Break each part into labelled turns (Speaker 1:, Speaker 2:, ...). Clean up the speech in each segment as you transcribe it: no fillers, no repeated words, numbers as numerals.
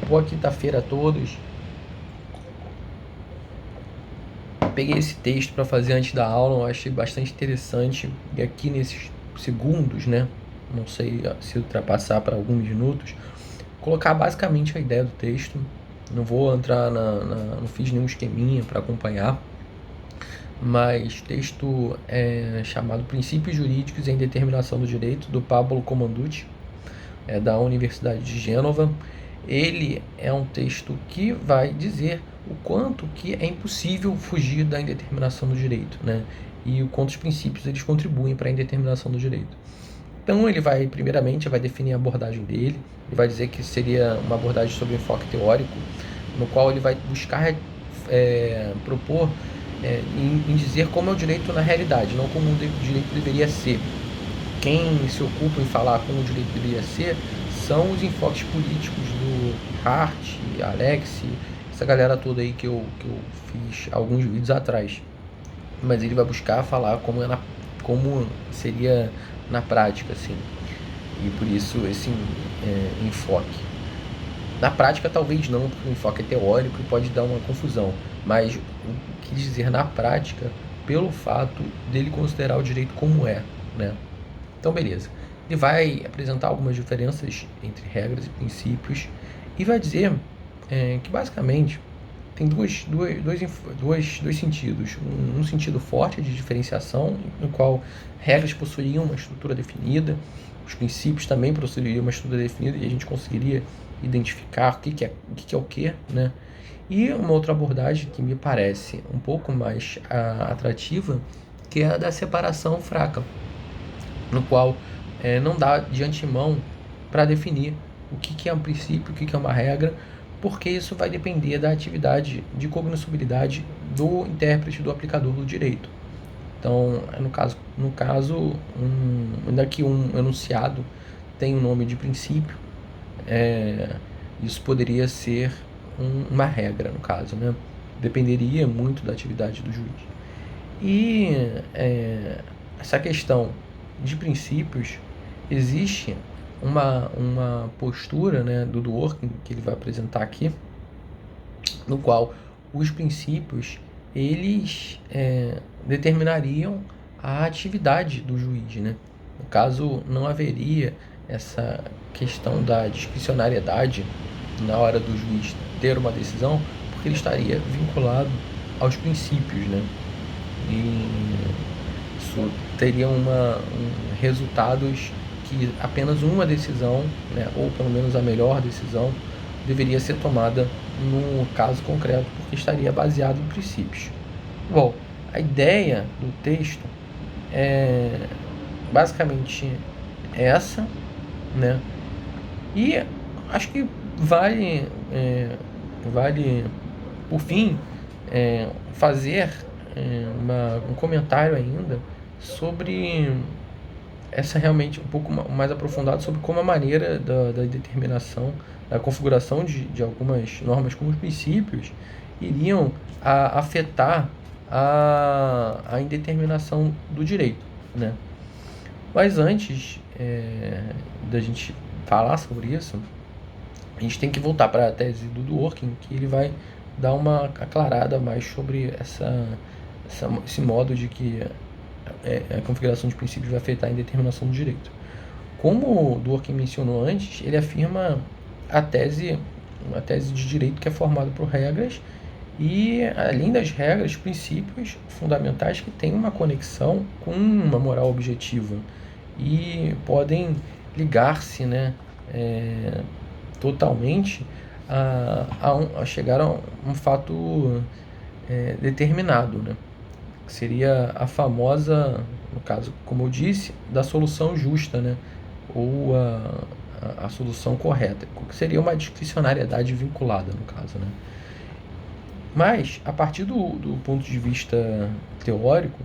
Speaker 1: Boa quinta-feira a todos. Peguei esse texto para fazer antes da aula, eu achei bastante interessante. E aqui nesses segundos, né? Não sei se ultrapassar para alguns minutos, colocar basicamente a ideia do texto. Não vou entrar não fiz nenhum esqueminha para acompanhar, mas texto chamado Princípios Jurídicos em Determinação do Direito, do Pablo Comanducci, da Universidade de Gênova. Ele é um texto que vai dizer o quanto que é impossível fugir da indeterminação do direito, né? E o quanto os princípios eles contribuem para a indeterminação do direito. Então ele vai, primeiramente, vai definir a abordagem dele, ele vai dizer que seria uma abordagem sobre enfoque teórico, no qual ele vai buscar propor em dizer como é o direito na realidade, não como o direito deveria ser. Quem se ocupa em falar como o direito deveria ser são os enfoques políticos do Hart, Alex, essa galera toda aí que eu fiz alguns vídeos atrás. Mas ele vai buscar falar como seria na prática, assim. E por isso esse enfoque. Na prática talvez não, porque o enfoque é teórico e pode dar uma confusão. Mas o que dizer na prática pelo fato dele considerar o direito como é, né? Então, beleza. Ele vai apresentar algumas diferenças entre regras e princípios e vai dizer que, basicamente, tem dois sentidos. Um sentido forte de diferenciação, no qual regras possuiriam uma estrutura definida, os princípios também possuiriam uma estrutura definida e a gente conseguiria identificar o que é o que, né? E uma outra abordagem que me parece um pouco mais atrativa, que é a da separação fraca, no qual não dá de antemão para definir o que é um princípio, o que é uma regra, porque isso vai depender da atividade de cognoscibilidade do intérprete, do aplicador do direito. Então, no caso ainda que um enunciado tem o nome de princípio, isso poderia ser uma regra, no caso, né? Dependeria muito da atividade do juiz. E essa questão de princípios, existe uma postura, né, do Dworkin, que ele vai apresentar aqui, no qual os princípios eles determinariam a atividade do juiz, né? No caso, não haveria essa questão da discricionariedade na hora do juiz ter uma decisão, porque ele estaria vinculado aos princípios, né? E isso teria resultados que apenas uma decisão, né, ou pelo menos a melhor decisão, deveria ser tomada no caso concreto, porque estaria baseado em princípios. Bom, a ideia do texto é basicamente essa, né? E acho que vale, por fim, fazer um comentário ainda sobre essa realmente um pouco mais aprofundado sobre como a maneira da determinação, da configuração de algumas normas como os princípios iriam afetar a indeterminação do direito, né? Mas antes da gente falar sobre isso, a gente tem que voltar para a tese do Dworkin, que ele vai dar uma aclarada mais sobre esse modo de que a configuração de princípios vai afetar a indeterminação do direito. Como o Dworkin mencionou antes, ele afirma uma tese de direito que é formada por regras e, além das regras, princípios fundamentais que têm uma conexão com uma moral objetiva e podem ligar-se, né, totalmente a chegar a um fato determinado, né? Que seria a famosa, no caso, como eu disse, da solução justa, né? Ou a solução correta, que seria uma discricionariedade vinculada, no caso, né? Mas, a partir do ponto de vista teórico,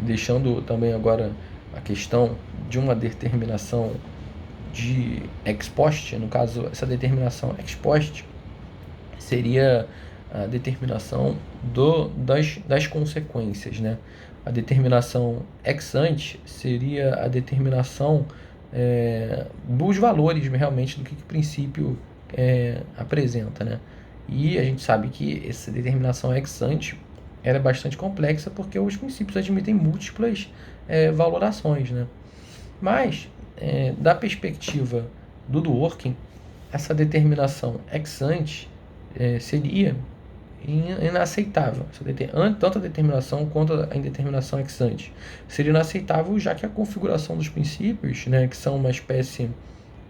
Speaker 1: deixando também agora a questão de uma determinação de ex post, no caso, essa determinação ex post seria a determinação das consequências, né? A determinação ex ante seria a determinação dos valores realmente do que o princípio apresenta, né? E a gente sabe que essa determinação ex ante era bastante complexa porque os princípios admitem múltiplas valorações, né? Mas, da perspectiva do Dworkin, essa determinação ex ante seria inaceitável. Tanto a determinação quanto a indeterminação ex ante seria inaceitável, já que a configuração dos princípios, né, que são uma espécie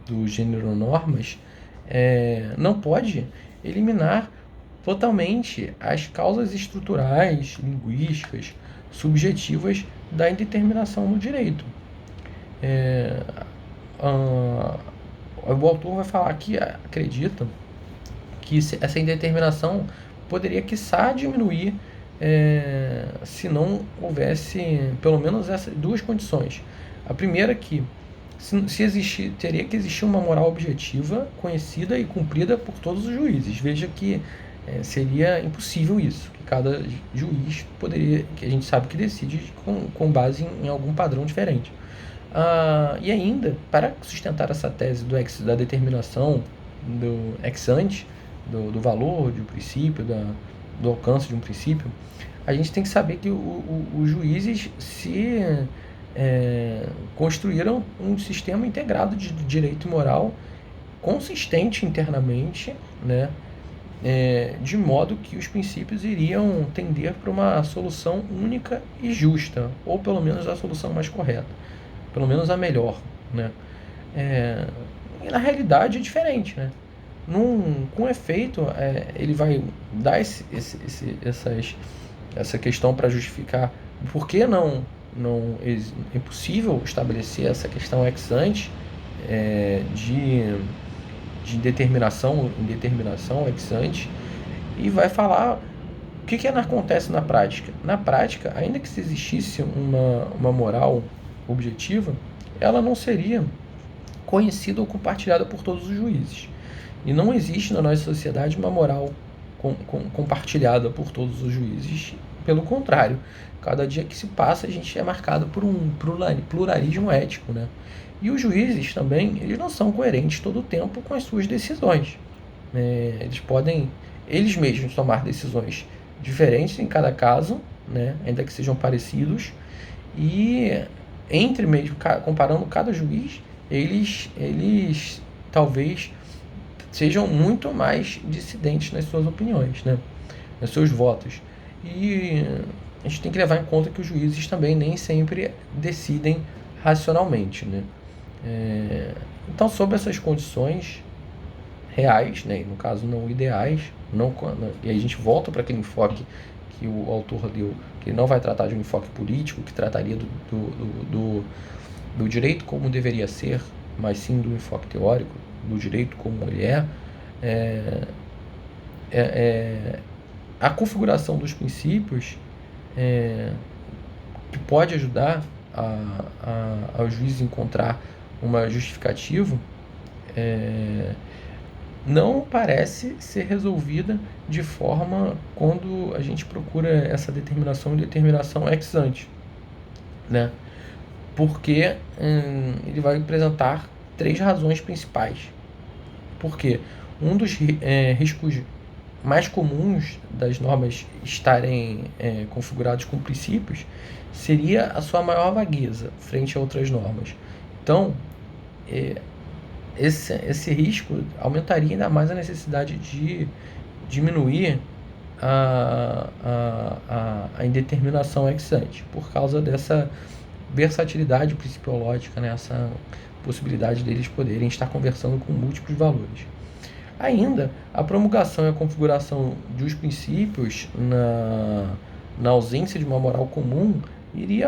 Speaker 1: do gênero normas, não pode eliminar totalmente as causas estruturais, linguísticas, subjetivas da indeterminação no direito. O autor vai falar que acredita que essa indeterminação poderia, quiçá, diminuir se não houvesse pelo menos essas duas condições. A primeira é que teria que existir uma moral objetiva, conhecida e cumprida por todos os juízes. Veja que seria impossível isso, que cada juiz poderia, que a gente sabe que decide com base em algum padrão diferente. E ainda, para sustentar essa tese da determinação do ex ante, do valor de um princípio, do alcance de um princípio, a gente tem que saber que os juízes construíram um sistema integrado de direito e moral consistente internamente, né? De modo que os princípios iriam tender para uma solução única e justa, ou pelo menos a solução mais correta, pelo menos a melhor, né? E na realidade é diferente, né? Com efeito, ele vai dar essa questão para justificar por que não é impossível estabelecer essa questão ex ante de determinação, indeterminação ex ante, e vai falar o que acontece na prática. Na prática, ainda que se existisse uma moral objetiva, ela não seria conhecida ou compartilhada por todos os juízes. E não existe na nossa sociedade uma moral compartilhada por todos os juízes. Pelo contrário, cada dia que se passa a gente é marcado por um pluralismo ético, né? E os juízes também, eles não são coerentes todo o tempo com as suas decisões. Eles podem, eles mesmos, tomar decisões diferentes em cada caso, né? Ainda que sejam parecidos, e comparando cada juiz, eles talvez sejam muito mais dissidentes nas suas opiniões, né? Nos seus votos. E a gente tem que levar em conta que os juízes também nem sempre decidem racionalmente, né? Então, sob essas condições reais, né, no caso não ideais, e aí a gente volta para aquele enfoque que o autor deu, que ele não vai tratar de um enfoque político, que trataria do direito como deveria ser, mas sim do enfoque teórico, do direito como ele a configuração dos princípios que pode ajudar ao juiz encontrar uma justificativa não parece ser resolvida de forma quando a gente procura essa determinação ex ante, né? Porque ele vai apresentar 3 razões principais. Porque um dos riscos mais comuns das normas estarem configuradas com princípios seria a sua maior vagueza frente a outras normas. Então, esse risco aumentaria ainda mais a necessidade de diminuir a indeterminação ex ante, por causa dessa versatilidade principiológica, né? Essa possibilidade deles poderem estar conversando com múltiplos valores. Ainda, a promulgação e a configuração dos princípios na ausência de uma moral comum iria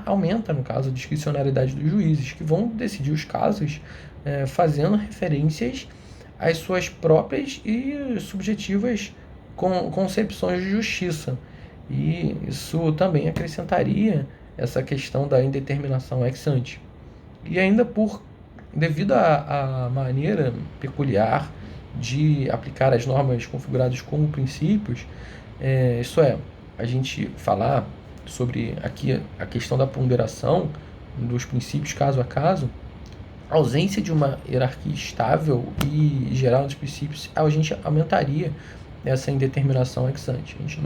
Speaker 1: aumenta, no caso, a discricionariedade dos juízes, que vão decidir os casos fazendo referências às suas próprias e subjetivas concepções de justiça. E isso também acrescentaria essa questão da indeterminação ex ante. E ainda devido à maneira peculiar de aplicar as normas configuradas como princípios, isso a gente falar sobre aqui a questão da ponderação dos princípios caso a caso, a ausência de uma hierarquia estável e geral dos princípios, a gente aumentaria essa indeterminação ex ante. A gente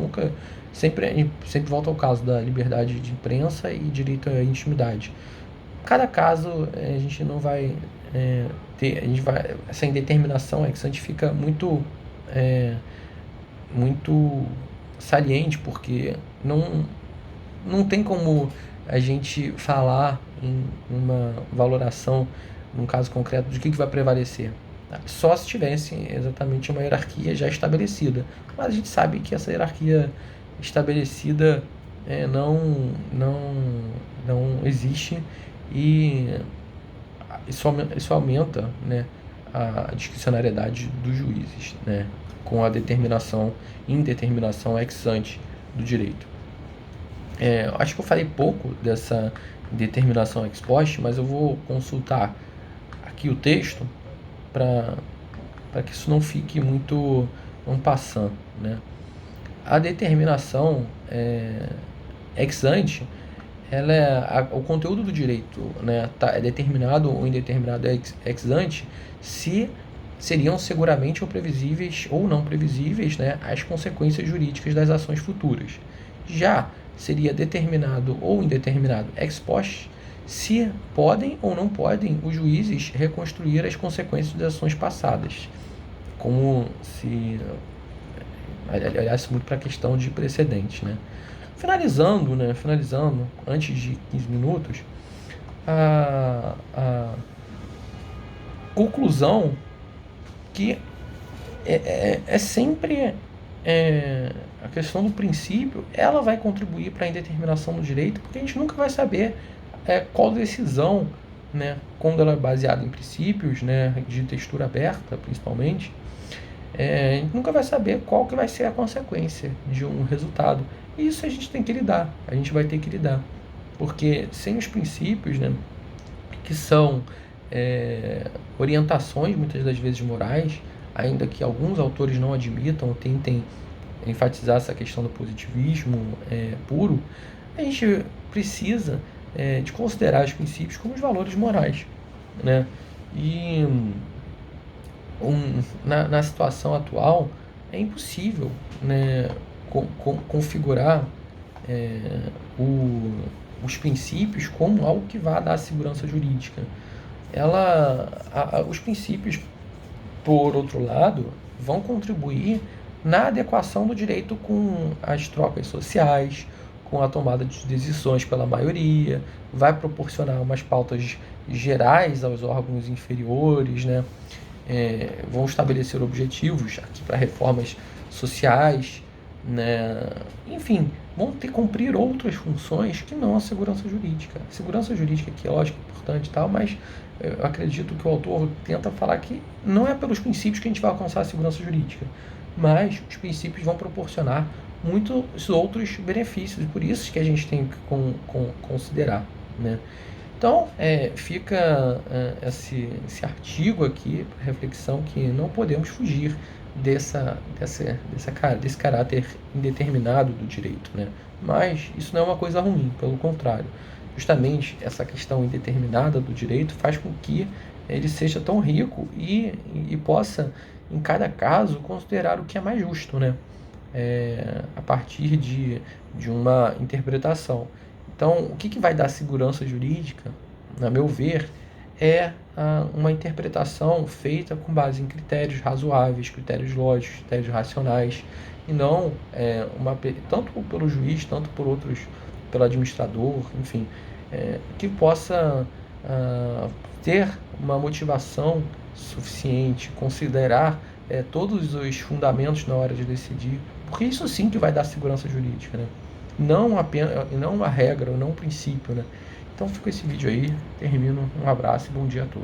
Speaker 1: sempre volta ao caso da liberdade de imprensa e direito à intimidade. Cada caso a gente não vai essa indeterminação ex ante fica muito saliente, porque não tem como a gente falar em uma valoração, num caso concreto, de que vai prevalecer. Só se tivesse exatamente uma hierarquia já estabelecida. Mas a gente sabe que essa hierarquia estabelecida não existe, e isso aumenta, né, a discricionariedade dos juízes, né, com a indeterminação ex ante do direito. Acho que eu falei pouco dessa determinação ex post, mas eu vou consultar aqui o texto para que isso não fique muito en passant, né? A determinação ex ante, o conteúdo do direito, né, é determinado ou indeterminado ex ante se seriam seguramente ou previsíveis ou não previsíveis, né, as consequências jurídicas das ações futuras. Já seria determinado ou indeterminado ex post se podem ou não podem os juízes reconstruir as consequências das ações passadas, como se olhasse muito para a questão de precedente, né? Finalizando, antes de 15 minutos, a conclusão que sempre a questão do princípio, ela vai contribuir para a indeterminação do direito, porque a gente nunca vai saber qual decisão, né, quando ela é baseada em princípios, né, de textura aberta, principalmente, a gente nunca vai saber qual que vai ser a consequência de um resultado. E isso a gente tem que lidar, a gente vai ter que lidar. Porque sem os princípios, né, que são orientações, muitas das vezes morais, ainda que alguns autores não admitam, tentem enfatizar essa questão do positivismo puro, a gente precisa de considerar os princípios como os valores morais, né? E na situação atual é impossível, né, configurar os princípios como algo que vá dar segurança jurídica. Os princípios, por outro lado, vão contribuir na adequação do direito com as trocas sociais, com a tomada de decisões pela maioria, vai proporcionar umas pautas gerais aos órgãos inferiores, né? Vão estabelecer objetivos aqui para reformas sociais, né? Enfim, vão cumprir outras funções que não a segurança jurídica. A segurança jurídica aqui é lógico importante e tal, mas eu acredito que o autor tenta falar que não é pelos princípios que a gente vai alcançar a segurança jurídica, mas os princípios vão proporcionar muitos outros benefícios, e por isso que a gente tem que considerar, né? Então, fica esse artigo aqui para reflexão, que não podemos fugir desse caráter indeterminado do direito, né? Mas isso não é uma coisa ruim, pelo contrário. Justamente essa questão indeterminada do direito faz com que ele seja tão rico e possa, em cada caso, considerar o que é mais justo, né? A partir de uma interpretação. Então, o que vai dar segurança jurídica, a meu ver, é uma interpretação feita com base em critérios razoáveis, critérios lógicos, critérios racionais, e não tanto pelo juiz, tanto por outros, pelo administrador, enfim, que possa ter uma motivação suficiente, considerar todos os fundamentos na hora de decidir, porque isso sim que vai dar segurança jurídica, né? Não uma regra, não um princípio, né? Então fica esse vídeo aí, termino, um abraço e bom dia a todos.